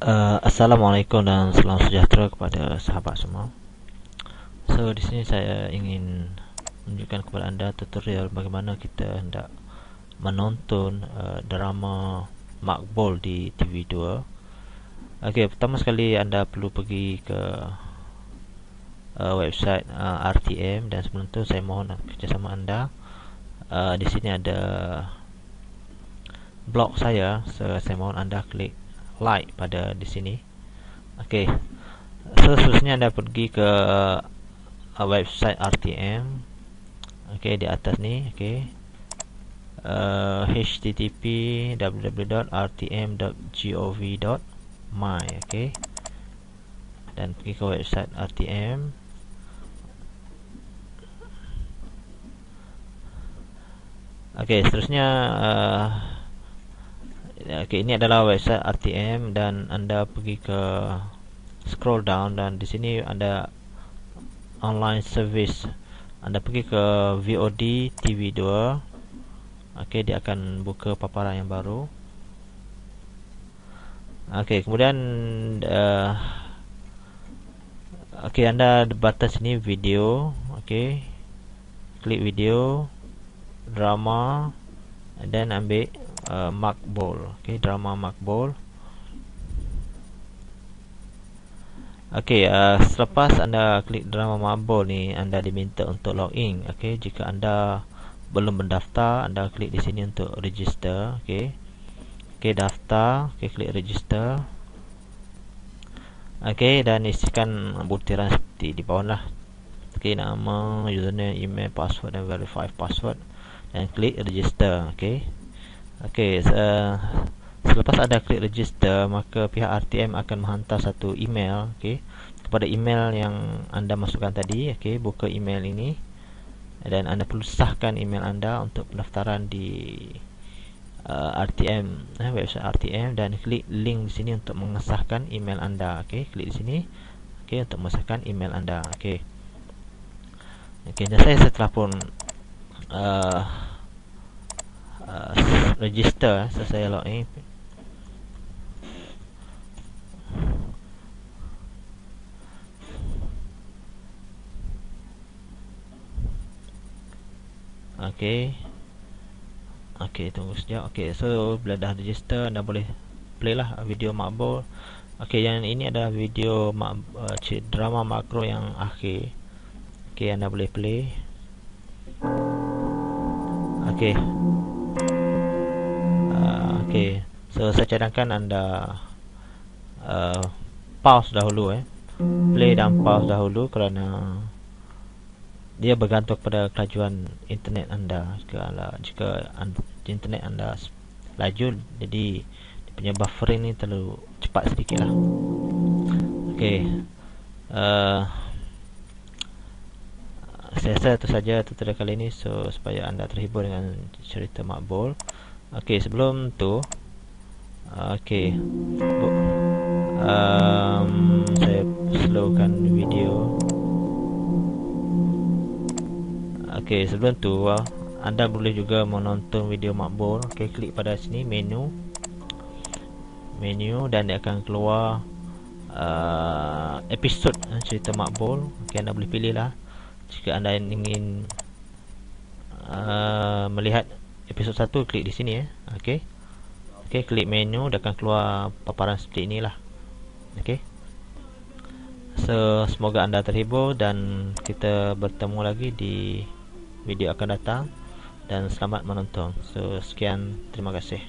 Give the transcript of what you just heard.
Assalamualaikum dan salam sejahtera kepada sahabat semua. So di sini saya ingin menunjukkan kepada anda tutorial bagaimana kita hendak menonton drama Makbul di TV2. Okey, pertama sekali anda perlu pergi ke website RTM, dan sebelum tu saya mohon kerjasama anda. Di sini ada blog saya, so saya mohon anda klik like pada di sini. Okey. So seterusnya anda pergi ke website RTM. Okey, di atas ni, okey. http www.rtm.gov.my, okey. Dan pergi ke website RTM. Okey, seterusnya okey, ini adalah website RTM dan anda pergi ke scroll down, dan di sini ada online service. Anda pergi ke VOD TV2. Okey, dia akan buka paparan yang baru. Okey, kemudian okey, anda batas sini video. Okey, klik video, drama, dan ambil Makbul. Okey, drama Makbul. Okey, selepas anda klik drama Makbul ni, anda diminta untuk login. Okey, jika anda belum mendaftar, anda klik di sini untuk register. Okey. Okey, daftar. Okey, klik register. Okey, dan isikan butiran seperti di bawah lah. Okey, nama, username, email, password dan verify password, dan klik register. Okey. Okey, selepas anda klik register, maka pihak RTM akan menghantar satu email, okey, kepada email yang anda masukkan tadi. Okey, buka email ini dan anda perlu sahkan email anda untuk pendaftaran di RTM, website RTM, dan klik link di sini untuk mengesahkan email anda. Okey, klik di sini, okey, untuk mengesahkan email anda. Okey. Okey, dan saya setelah pun register, so saya login. Okey. Okey, tunggu sekejap. Okey, so bila dah register, anda boleh play lah video Makbul. Okey, yang ini adalah video drama makro yang akhir. Okey, anda boleh play. Okey. Okey, so saya cadangkan anda pause dahulu, play dan pause dahulu, kerana dia bergantung pada kelajuan internet anda. Jika internet anda laju, jadi dia punya buffering ni terlalu cepat sedikit lah. Okey, saya rasa itu saja tutorial kali ini, so supaya anda terhibur dengan cerita Makbul. Okey, sebelum tu, okey, saya slowkan video. Okey, sebelum tu anda boleh juga menonton video Makbul. Okey, klik pada sini menu, dan dia akan keluar episod cerita Makbul. Okey, anda boleh pilih lah. Jika anda ingin melihat episod 1, klik di sini, Okey. Okey, klik menu, dia akan keluar paparan seperti inilah. Okey. So, semoga anda terhibur dan kita bertemu lagi di video akan datang, dan selamat menonton. So, sekian, terima kasih.